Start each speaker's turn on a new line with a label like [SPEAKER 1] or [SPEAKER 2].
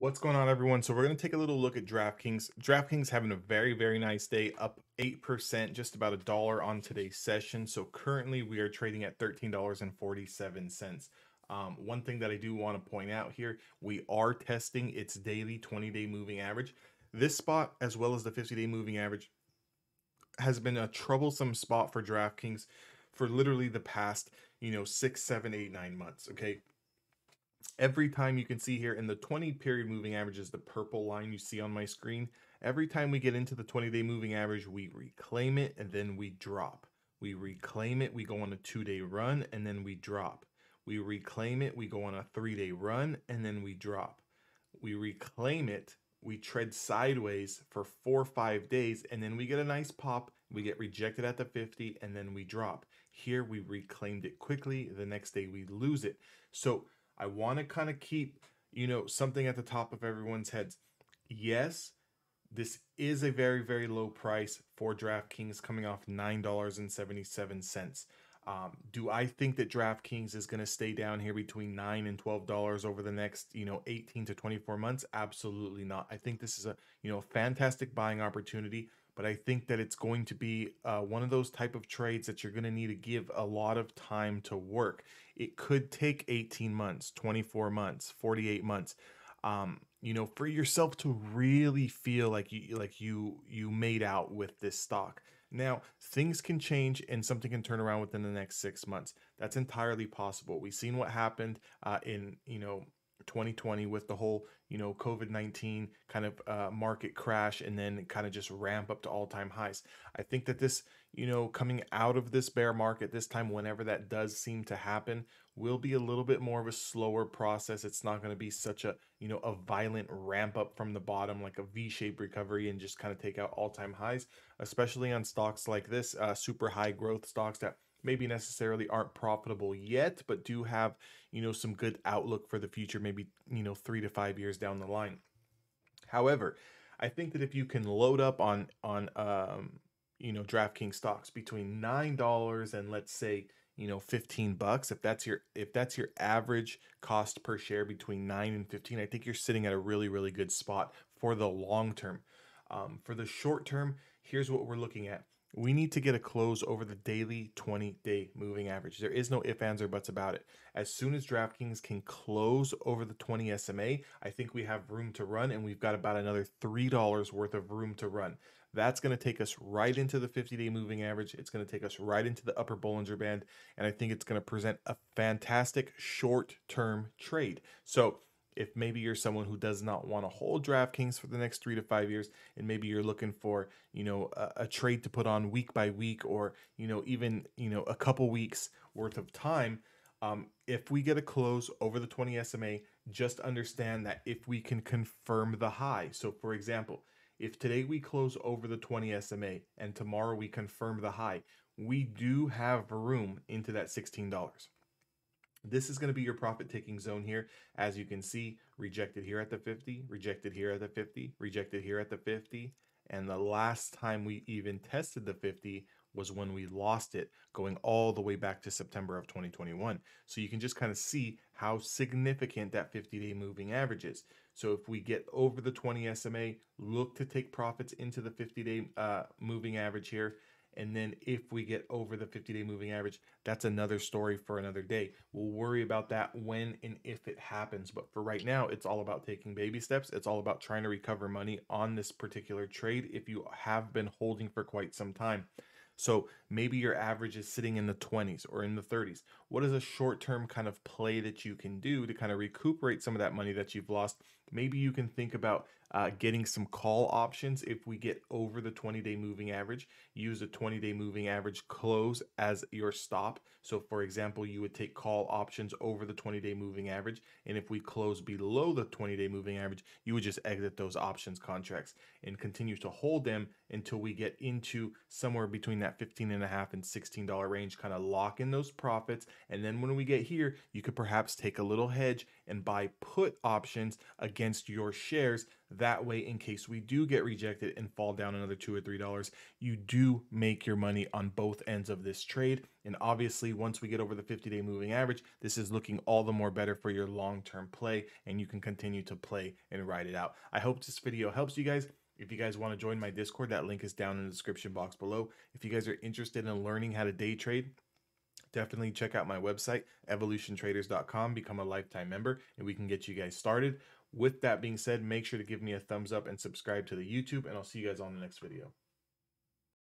[SPEAKER 1] What's going on, everyone? So we're going to take a little look at DraftKings. DraftKings having a very nice day, up 8%, just about $1 on today's session. So currently we are trading at $13.47. One thing that I do want to point out here, we are testing its daily 20-day moving average. This spot, as well as the 50-day moving average, has been a troublesome spot for DraftKings for literally the past, 6, 7, 8, 9 months. Okay, every time you can see here in the 20 period moving average is the purple line you see on my screen. Every time we get into the 20-day moving average, we reclaim it and then we drop. We reclaim it, we go on a 2-day run and then we drop. We reclaim it, we go on a 3-day run and then we drop. We reclaim it, we tread sideways for 4 or 5 days and then we get a nice pop. We get rejected at the 50 and then we drop. Here we reclaimed it quickly. The next day we lose it. So I want to kind of keep, something at the top of everyone's heads. Yes, this is a very low price for DraftKings, coming off $9.77. Do I think that DraftKings is going to stay down here between $9 and $12 over the next, 18 to 24 months? Absolutely not. I think this is a, fantastic buying opportunity, but I think that it's going to be one of those type of trades that you're going to need to give a lot of time to work. It could take 18 months, 24 months, 48 months. For yourself to really feel like you made out with this stock. Now, things can change and something can turn around within the next 6 months. That's entirely possible. We've seen what happened in 2020 with the whole COVID-19 kind of market crash and then kind of just ramp up to all-time highs. I think that this coming out of this bear market this time, whenever that does seem to happen, will be a little bit more of a slower process. It's not going to be such a violent ramp up from the bottom, like a V-shaped recovery, and just kind of take out all-time highs, especially on stocks like this, super high growth stocks that maybe necessarily aren't profitable yet, but do have, some good outlook for the future, maybe, 3 to 5 years down the line. However, I think that if you can load up on DraftKings stocks between $9 and, let's say, $15, if that's your average cost per share between 9 and 15, I think you're sitting at a really good spot for the long term. For the short term, here's what we're looking at. We need to get a close over the daily 20-day moving average. There is no ifs, ands, or buts about it. As soon as DraftKings can close over the 20 SMA, I think we have room to run, and we've got about another $3 worth of room to run. That's going to take us right into the 50-day moving average. It's going to take us right into the upper Bollinger Band, and I think it's going to present a fantastic short-term trade. So if maybe you're someone who does not want to hold DraftKings for the next 3 to 5 years, and maybe you're looking for, a trade to put on week by week, or, even, a couple weeks worth of time, if we get a close over the 20 SMA, just understand that if we can confirm the high. So for example, if today we close over the 20 SMA and tomorrow we confirm the high, we do have room into that $16. This is going to be your profit taking zone here. As you can see, rejected here at the 50, rejected here at the 50, rejected here at the 50. And the last time we even tested the 50 was when we lost it, going all the way back to September of 2021. So you can just kind of see how significant that 50-day moving average is. So if we get over the 20 SMA, look to take profits into the 50-day moving average here. And then if we get over the 50-day moving average, that's another story for another day. We'll worry about that when and if it happens. But for right now, it's all about taking baby steps. It's all about trying to recover money on this particular trade if you have been holding for quite some time. So maybe your average is sitting in the 20s or in the 30s. What is a short-term kind of play that you can do to kind of recuperate some of that money that you've lost? Maybe you can think about getting some call options if we get over the 20-day moving average. Use a 20-day moving average close as your stop. So for example, you would take call options over the 20-day moving average. And if we close below the 20-day moving average, you would just exit those options contracts and continue to hold them until we get into somewhere between that $15.50 and $16 range, kind of lock in those profits And then when we get here, you could perhaps take a little hedge and buy put options against your shares. That way, in case we do get rejected and fall down another $2 or $3, you do make your money on both ends of this trade. And obviously, once we get over the 50-day moving average, this is looking all the more better for your long-term play, and you can continue to play and ride it out. I hope this video helps you guys. If you guys want to join my Discord, that link is down in the description box below. If you guys are interested in learning how to day trade, definitely check out my website, evolutiontraders.com, become a lifetime member, and we can get you guys started. With that being said, make sure to give me a thumbs up and subscribe to the YouTube, and I'll see you guys on the next video.